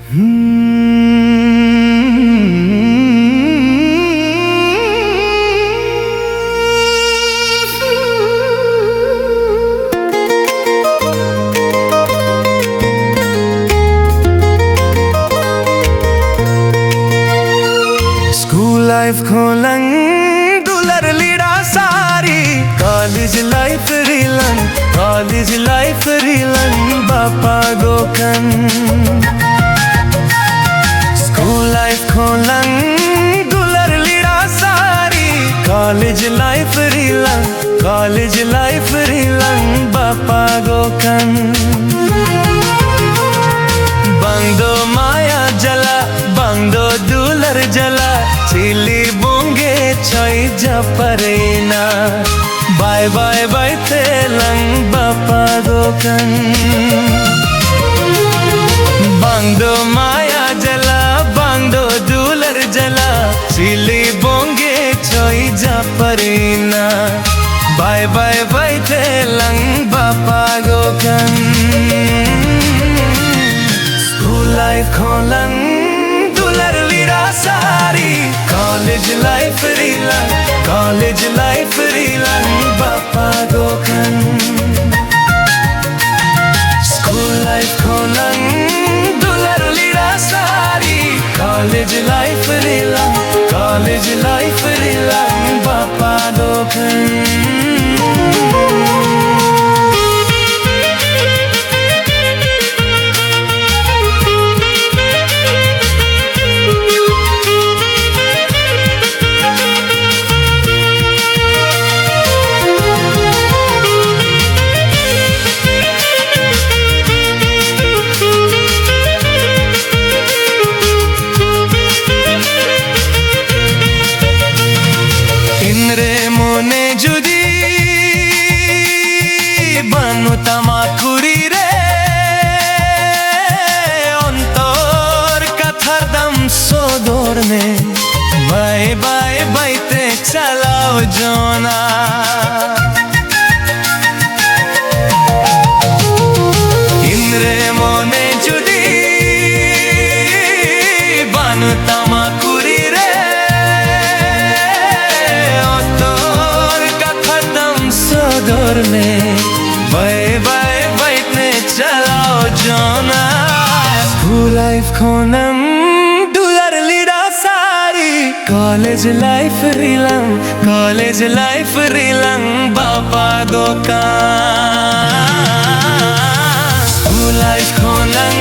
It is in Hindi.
स्कूल लाइफ खोलन दुलर लीड़ा सारी, कॉलेज लाइफ रीलन, कॉलेज लाइफ रीलन बापा गोकन। स्कूल लाइफ खोलन दुलर लीड़ा सारी, कॉलेज लाइफ रीलन, कॉलेज लाइफ रीलन बापा गोकन। बंदो माया जला, बंदो दुलर जला, चिली बुंगे छोई जपरेना, बाय बाय बाय तेलंग बापा गोकन। बंदो माया जला, बंदो दुलर जला, चिली बुंगे छोई जपरेना, बाय बाय बाय तेलंग बापा गोकन। स्कूल लाइफ खोलन दुलर लीड़ा सारी, कॉलेज लाइफ रीलन, कॉलेज लाइफ रीलन बापा गोकन। स्कूल लाइफ खोलन दुलर लीड़ा सारी, कॉलेज लाइफ रीलन, कॉलेज लाइफ रीलन बापा गोकन। মনে যদি বানু তামাকুরি রে, অন্তর কথার দাম সদর নে, বাই বাই বাইতে চালাও জনা। ইন্দ্রে মনে যদি বানু তামাকুরি রে, बाय बाय बैठने चलाओ जोना। स्कूल लाइफ खोलन दुलर लीड़ा सारी, कॉलेज लाइफ रीलन, कॉलेज लाइफ रीलन बापा गोकन। स्कूल लाइफ खोलन